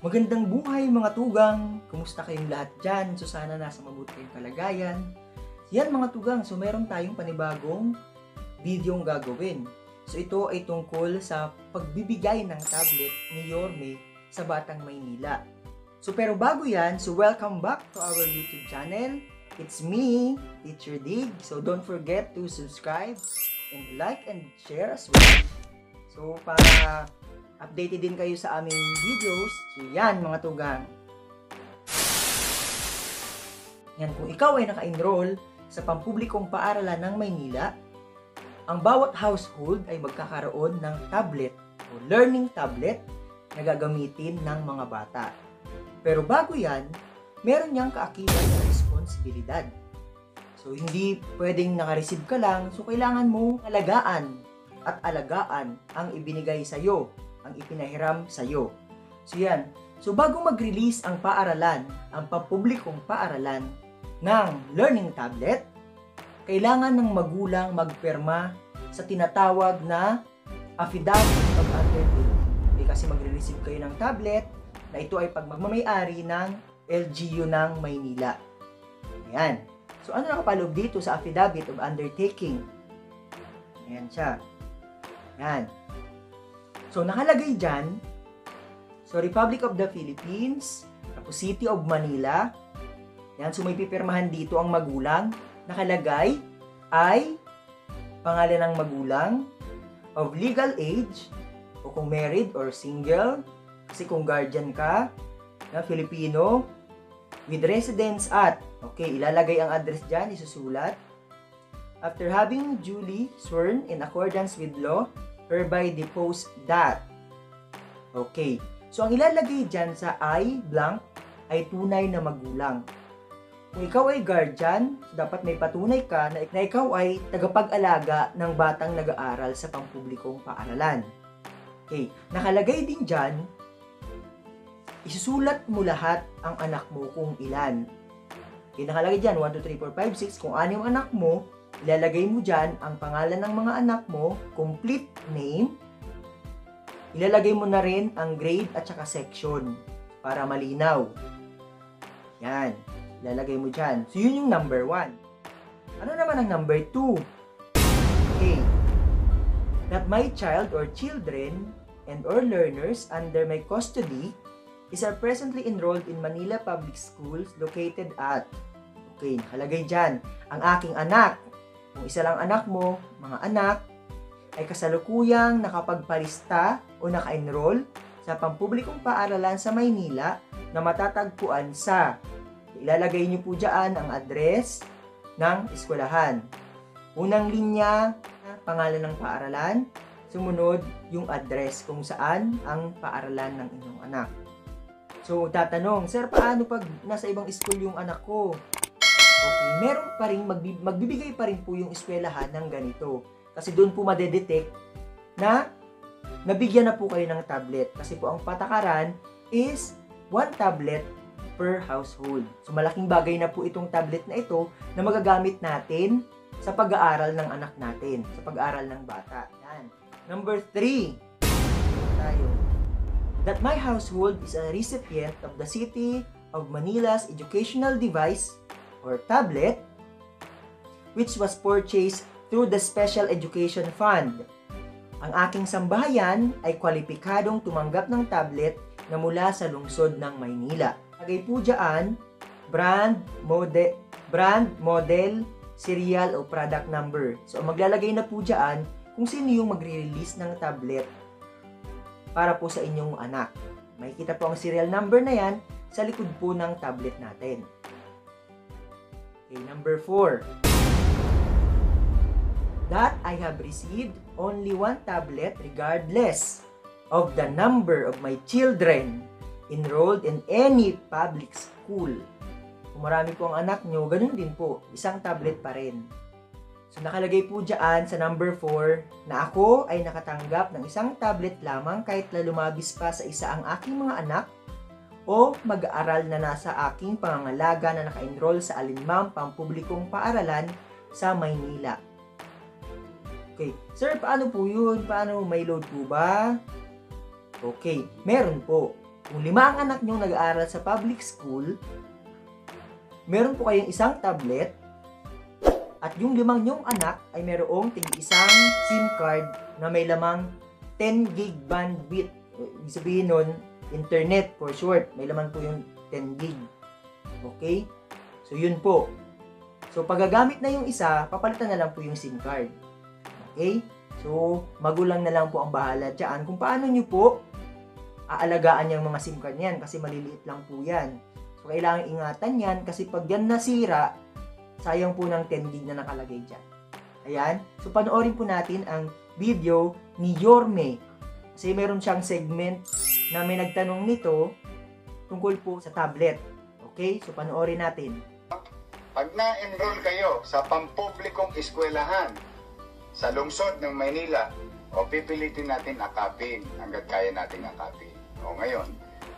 Magandang buhay mga tugang! Kumusta kayong lahat dyan? So sana nasa mabuti kayong kalagayan. Yan mga tugang, so meron tayong panibagong videong gagawin. So ito ay tungkol sa pagbibigay ng tablet ni Yorme sa Batang Maynila. So pero bago yan, so welcome back to our YouTube channel. It's me, Teacher Dig. So don't forget to subscribe and like and share as well. So para updated din kayo sa aming videos. So yan mga tugang. Yan, kung ikaw ay naka-enroll sa pampublikong paaralan ng Maynila, ang bawat household ay magkakaroon ng tablet o learning tablet na gagamitin ng mga bata. Pero bago yan, meron niyang kaakibat na responsibilidad. So hindi pwedeng naka-receive ka lang, so kailangan mong alagaan at alagaan ang ibinigay sa'yo, ang ipinahiram sa'yo. So yan. So bago mag-release ang paaralan, ang pampublikong paaralan ng learning tablet, kailangan ng magulang magpirma sa tinatawag na affidavit of undertaking. Kasi magre-receive kayo ng tablet na ito ay pagmamay-ari ng LGU ng Maynila. Ayan. So ano nakapaloob dito sa affidavit of undertaking? Ayan siya. Ayan. So, nakalagay dyan, so Republic of the Philippines, tapos City of Manila, yan, so may pipirmahan dito ang magulang, nakalagay ay pangalan ng magulang, of legal age, o kung married or single, kasi kung guardian ka, na Filipino, with residence at, okay, ilalagay ang address dyan, isusulat, after having duly sworn in accordance with law, hereby depose that. Okay. So, ang ilalagay dyan sa I blank ay tunay na magulang. Kung ikaw ay guardian, dapat may patunay ka na ikaw ay tagapag-alaga ng batang nag-aaral sa pampublikong paaralan. Okay. Nakalagay din dyan, isusulat mo lahat ang anak mo kung ilan. Okay. Nakalagay dyan, 1, 2, 3, 4, 5, 6. Kung 6 anak mo, ilalagay mo dyan ang pangalan ng mga anak mo, complete name. Ilalagay mo na rin ang grade at saka section para malinaw. Yan. Ilalagay mo dyan. So, yun yung number 1. Ano naman ang number 2? Okay. That my child or children and or learners under my custody are presently enrolled in Manila Public Schools located at, okay, nakalagay dyan, ang aking anak. Kung isa lang anak mo, mga anak, ay kasalukuyang nakapagpalista o naka-enroll sa pampublikong paaralan sa Maynila na matatagpuan sa, ilalagay niyo po dyan ang address ng eskwelahan. Unang linya, pangalan ng paaralan. Sumunod, yung address kung saan ang paaralan ng inyong anak. So, tatanong, sir, paano pag nasa ibang school yung anak ko? Okay, meron pa rin, magbibigay pa rin po yung eskwelahan ng ganito. Kasi doon po madedetect na nabigyan na po kayo ng tablet. Kasi po ang patakaran is 1 tablet per household. So malaking bagay na po itong tablet na ito na magagamit natin sa pag-aaral ng anak natin, sa pag-aaral ng bata. Yan. Number 3, tayo. That my household is a recipient of the City of Manila's educational device or tablet, which was purchased through the Special Education Fund. Ang aking sambahayan ay kwalipikadong tumanggap ng tablet na mula sa lungsod ng Maynila. Lagay po dyan, brand, model, serial o product number. So, maglalagay na po dyan kung sino yung magre-release ng tablet para po sa inyong anak. Makikita po ang serial number na yan sa likod po ng tablet natin. Okay, number 4. That I have received only 1 tablet regardless of the number of my children enrolled in any public school. Kung marami po ang anak nyo, ganun din po. Isang tablet pa rin. So nakalagay po dyan sa number 4 na ako ay nakatanggap ng isang tablet lamang kahit na lumabis pa sa isa ang aking mga anak o mag-aaral na nasa aking pangangalaga na naka-enroll sa alinmang pampublikong paaralan sa Maynila. Okay, sir, paano po yun? Paano, may load po ba? Okay, meron po. Kung 5 ang anak nyo nag-aaral sa public school, meron po kayong isang tablet at yung 5 nyong anak ay merong tig-isang SIM card na may lamang 10 gig bandwidth. Ibig sabihin nun, internet for short. May laman po yung 10 gig. Okay? So, yun po. So, pagagamit na yung isa, papalitan na lang po yung SIM card. Okay? So, magulang na lang po ang bahala dyan kung paano nyo po aalagaan yung mga SIM card niyan kasi maliliit lang po yan. So, kailangan ingatan yan kasi pag yan nasira, sayang po ng 10 gig na nakalagay dyan. Ayan. So, panoorin po natin ang video ni Yorme. Kasi meron siyang segment na may nagtanong nito tungkol po sa tablet. Okay? So, panoorin natin. Pag na-enroll kayo sa pampublikong eskwelahan sa lungsod ng Maynila, o pipilitin natin akapin hanggat kaya natin akapin. O ngayon,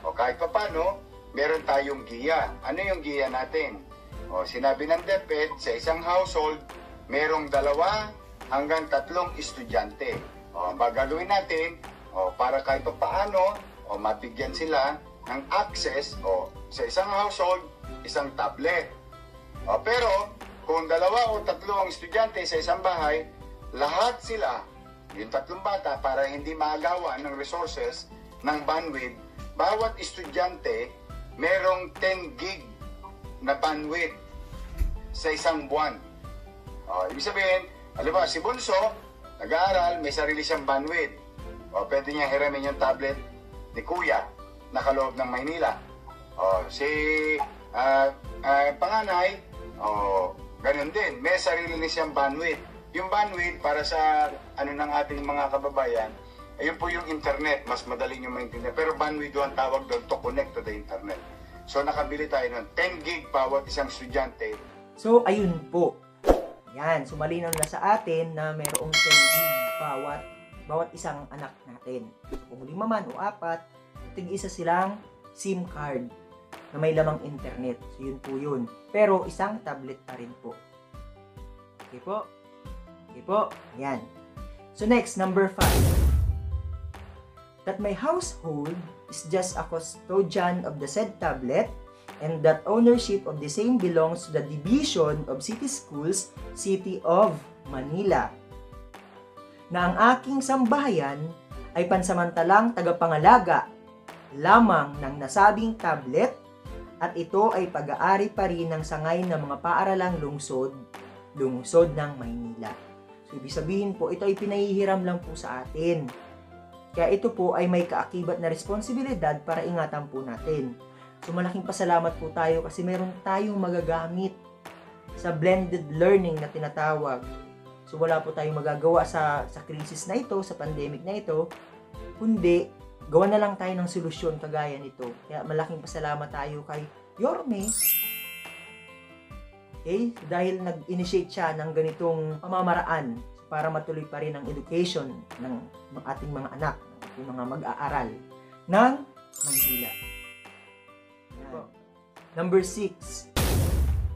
o kahit pa paano, meron tayong giya. Ano yung giya natin? O sinabi ng DepEd, sa isang household, merong 2 hanggang 3 estudyante. O ang gagawin natin, o para kahit pa paano, o mabigyan sila ng access, o sa isang household, isang tablet. O pero, kung 2 o 3 ang estudyante sa isang bahay, lahat sila, yung 3 bata, para hindi maagawan ng resources, ng bandwidth, bawat estudyante merong 10 gig na bandwidth sa isang buwan. Ibig sabihin, halimbawa si Bunso, nag-aaral, may sarili siyang bandwidth. Pwede niya hiramin yung tablet ni Kuya, nakaloob ng Maynila. Si panganay, ganun din, may sarili na siyang bandwidth. Yung bandwidth para sa ng ating mga kababayan, ayun po yung internet, mas madali nyo maintindihan. Pero bandwidth ang tawag doon to connect to the internet. So nakabili tayo ng 10 gig bawat isang estudyante. So ayun po. Yan, so malinaw na sa atin na mayroong 10 gig bawat isang anak natin. So, kung 5 man o 4, tig-isa silang SIM card na may lamang internet. So yun po yun. Pero isang tablet pa rin po. Okay po? Okay po? Yan. So next, number 5. That my household is just a custodian of the said tablet and that ownership of the same belongs to the Division of City Schools, City of Manila. Na ang aking sambahayan ay pansamantalang tagapangalaga lamang ng nasabing tablet at ito ay pag-aari pa rin ng sangay ng mga paaralang lungsod ng Maynila. So, ibig sabihin po, ito ay pinahihiram lang po sa atin. Kaya ito po ay may kaakibat na responsibilidad para ingatan po natin. So malaking pasalamat po tayo kasi meron tayong magagamit sa blended learning na tinatawag. So wala po tayong magagawa sa crisis na ito, sa pandemic na ito, kundi gawa na lang tayo ng solusyon kagaya nito. Kaya malaking pasalamat tayo kay Yorme. Okay? Dahil nag-initiate siya ng ganitong pamamaraan para matuloy pa rin ang education ng ating mga anak, ng ating mga mag-aaral ng Maynila. Number 6,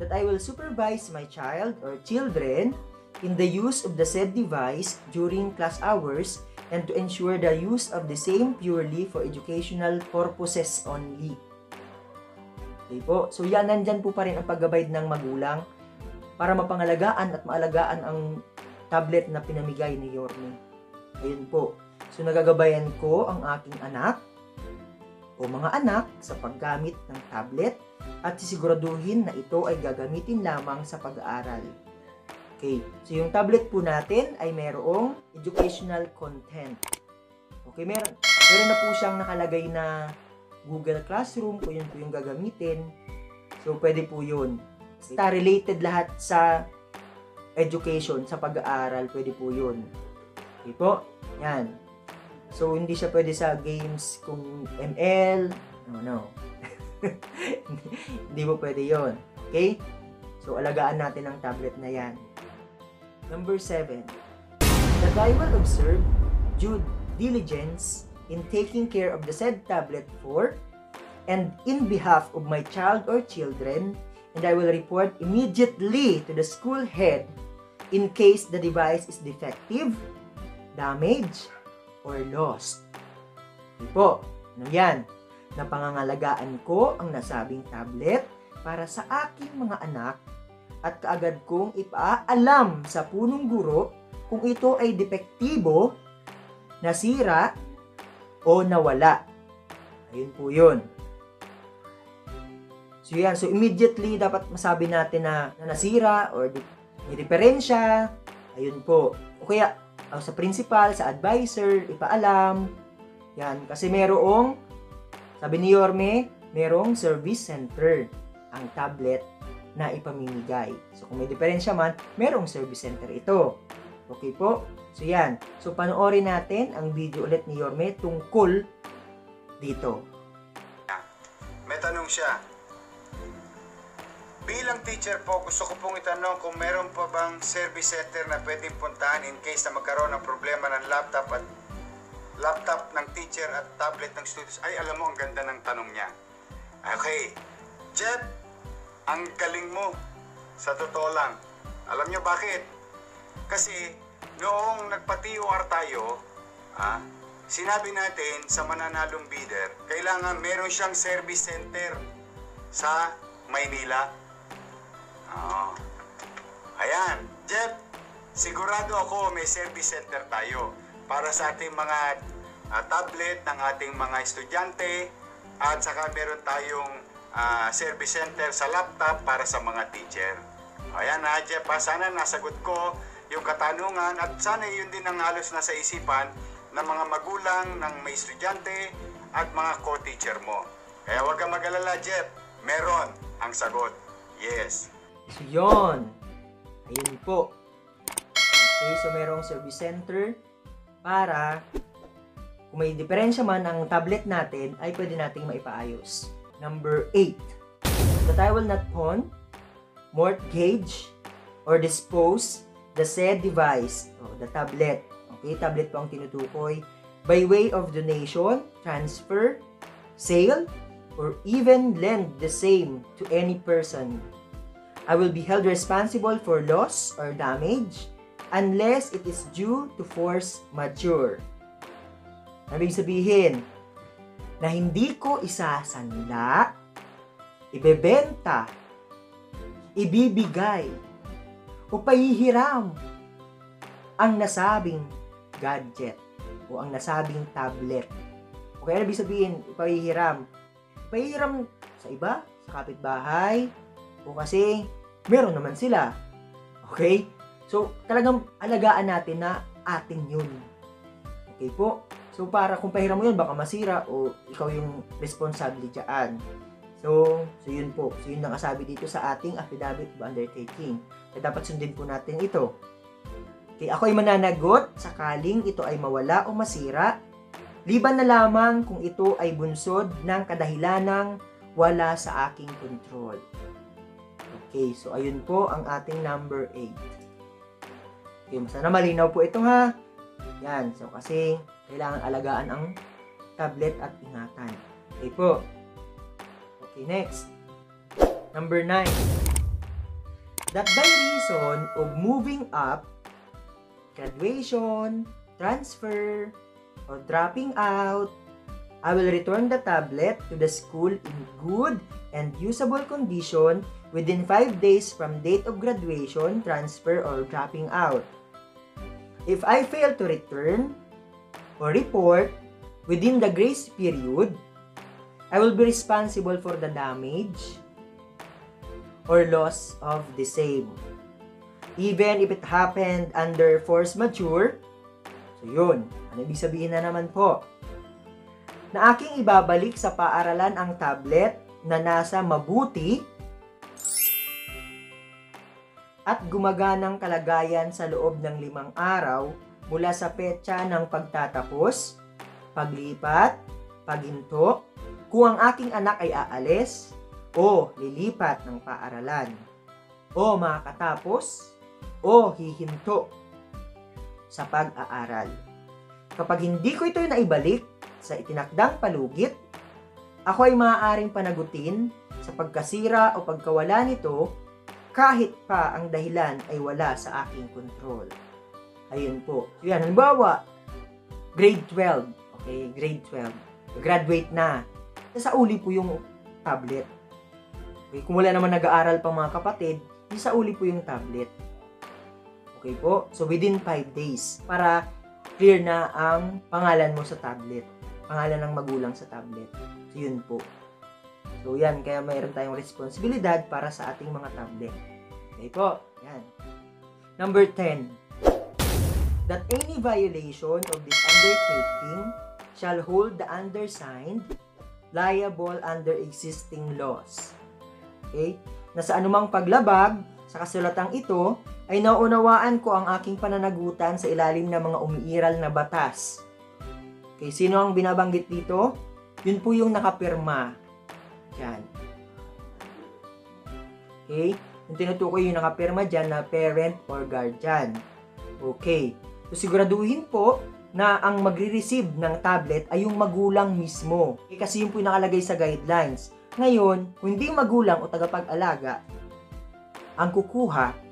that I will supervise my child or children in the use of the said device during class hours and to ensure the use of the same purely for educational purposes only. Okay po. So yan, nandyan po pa rin ang pag-guide ng magulang para mapangalagaan at maalagaan ang tablet na pinamigay ni Yorme. Ayun po. So nagagabayan ko ang aking anak o mga anak sa paggamit ng tablet at sisiguraduhin na ito ay gagamitin lamang sa pag-aaral. Okay. So yung tablet po natin ay mayroong educational content. Okay, meron na po siyang nakalagay na Google Classroom, kung yun po yung gagamitin. So pwede po yun. Basta related lahat sa education, sa pag-aaral, pwede po yun. Okay po? Yan. So, hindi siya pwede sa games kung ML. No. Hindi po pwede yun. Okay? So, alagaan natin ang tablet na yan. Number 7. That I will observe due diligence in taking care of the said tablet for and in behalf of my child or children, and I will report immediately to the school head in case the device is defective, damaged, or lost. Okay po. Ano yan? na pangangalagaan ko ang nasabing tablet para sa aking mga anak at kaagad kong ipaalam sa punong guro kung ito ay depektibo, nasira, o nawala. Ayun po yun. So yan, so immediately dapat masabi natin na nasira or may diferensya. Ayun po. O kaya sa principal, sa advisor, ipaalam. Yan, kasi merong, sabi ni Yorme, merong service center ang tablet na ipamimigay. So kung may diferensya man, merong service center ito. Okay po? So yan. So panoorin natin ang video ulit ni Yorme tungkol dito. May tanong siya. Bilang teacher po, gusto ko pong itanong kung meron pa bang service center na pwedeng puntahan in case na magkaroon ng problema ng laptop ng teacher at tablet ng students. Ay, alam mo, ang ganda ng tanong niya. Okay. Jeff, ang galing mo. Sa totoo lang. Alam niyo bakit? Kasi, noong nagpa-TOR tayo, sinabi natin sa mananalong bidder, kailangan meron siyang service center sa Maynila. Ayan, Jeff, sigurado ako may service center tayo para sa ating mga tablet ng ating mga estudyante at saka meron tayong service center sa laptop para sa mga teacher. Ayan Jeff, sana nasagot ko yung katanungan at sana yun din ang halos nasa isipan ng mga magulang, ng may estudyante at mga co-teacher mo. Kaya huwag kang mag-alala, Jeff, meron ang sagot. Yes. So yun. Ayun po. Okay, so merong service center para kung may diferensya man ang tablet natin ay pwede nating maipaayos. Number 8. That I will not pawn, mortgage, or dispose the said device, the tablet. Okay, tablet po ang tinutukoy by way of donation, transfer, sale, or even lend the same to any person. I will be held responsible for loss or damage unless it is due to force majeure. Ibig sabihin na hindi ko isasanla, ibebenta, ibibigay, o pahihiram ang nasabing gadget o ang nasabing tablet. O kaya ibig sabihin, ipahihiram. Ipahihiram sa iba, sa kapitbahay, o kasi meron naman sila. Okay? So, talagang alagaan natin na atin yun. Okay po? So, para kung pahiram mo yun, baka masira o ikaw yung responsable dyan. So yun po. So, yun nakasabi dito sa ating affidavit of undertaking. Kaya dapat sundin po natin ito. Okay, ako ay mananagot sakaling ito ay mawala o masira, liban na lamang kung ito ay bunsod ng kadahilanang wala sa aking control. Okay, so ayun po ang ating number 8. Okay, sana malinaw po ito ha. Yan, so kasi kailangan alagaan ang tablet at ingatan. Okay po. Okay, next. Number 9. That by reason of moving up, graduation, transfer, or dropping out, I will return the tablet to the school in good and usable condition within 5 days from date of graduation, transfer, or dropping out. If I fail to return or report within the grace period, I will be responsible for the damage or loss of the same. Even if it happened under force majeure, so yun, ano ibig sabihin na naman po? Na aking ibabalik sa paaralan ang tablet na nasa mabuti at gumaganang kalagayan sa loob ng 5 araw mula sa petsa ng pagtatapos, paglipat, paghinto, kung ang aking anak ay aalis o lilipat ng paaralan, o makakatapos o hihinto sa pag-aaral. Kapag hindi ko ito naibalik sa itinakdang palugit, ako ay maaaring panagutin sa pagkasira o pagkawala nito kahit pa ang dahilan ay wala sa aking control. Ayun po. So yan, halimbawa, grade 12. Okay, grade 12. Graduate na. sasauli po yung tablet. Okay, kung wala naman nag-aaral pang mga kapatid, sasauli po yung tablet. Okay po? So, within 5 days, para clear na ang pangalan mo sa tablet. Pangalan ng magulang sa tablet. So, yun po. So, yan. Kaya mayroon tayong responsibilidad para sa ating mga tablet. Okay po? Yan. Number 10. That any violation of this undertaking shall hold the undersigned liable under existing laws. Okay? Na sa anumang paglabag sa kasulatang ito, ay naunawaan ko ang aking pananagutan sa ilalim ng mga umiiral na batas. Okay, sino ang binabanggit dito? Yun po yung nakapirma. Yan. Okay? Yung tinutukoy yung nakapirma dyan na parent or guardian. Okay. So, siguraduhin po na ang magre-receive ng tablet ay yung magulang mismo. Okay, kasi yun po yung nakalagay sa guidelines. Ngayon, kung hindi magulang o tagapag-alaga ang kukuha,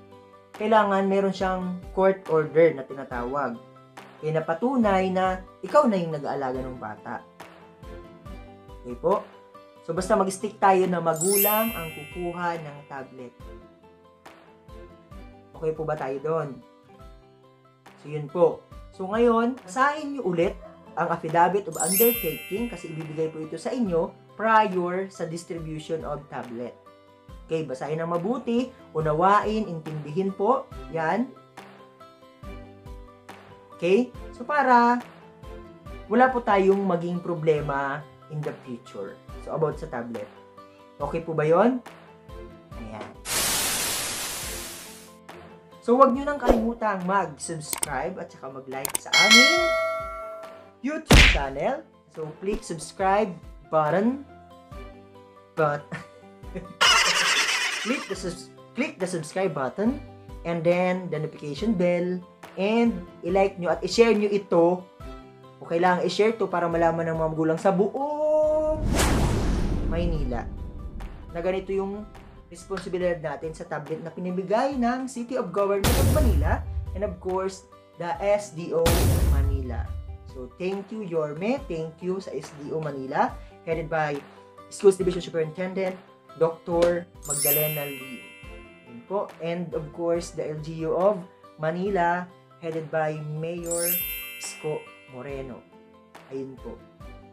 kailangan meron siyang court order na tinatawag. Kaya napatunay na ikaw na yung nag-aalaga ng bata. Okay po? So, basta mag-stick tayo na magulang ang kukuha ng tablet. Okay po ba tayo doon? So, yun po. So, ngayon, basahin nyo ulit ang affidavit of undertaking kasi ibibigay po ito sa inyo prior sa distribution of tablet. Okay, basahin ng mabuti, unawain, intindihin po. Yan. Okay? So, para wala po tayong maging problema in the future. So, about sa tablet. Okay po ba yon? Ayan. So, huwag nyo nang kalimutang mag-subscribe at saka mag-like sa aming YouTube channel. So, click subscribe button. Click the subscribe button and then the notification bell and i-like nyo at i-share nyo ito. O kailangan i-share to para malaman ng mga magulang sa buong Maynila na ganito yung responsibilidad natin sa tablet na pinibigay ng City of Government of Manila and of course the SDO Manila. So thank you Yorme, thank you sa SDO Manila headed by Schools Division Superintendent Dr. Magdalena Lee. Yun po. And of course, the LGU of Manila, headed by Mayor Isko Moreno. Ayun po.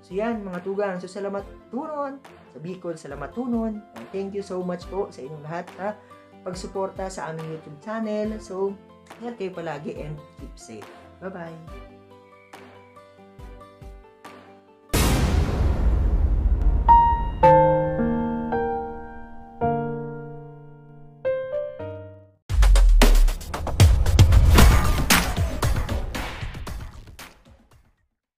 So yan, mga tugang. So salamat tunon. Sa Bicol, salamat tunon. And thank you so much po sa inyong lahat na pagsuporta sa aming YouTube channel. So, ingat kayo palagi and keep safe. Bye-bye!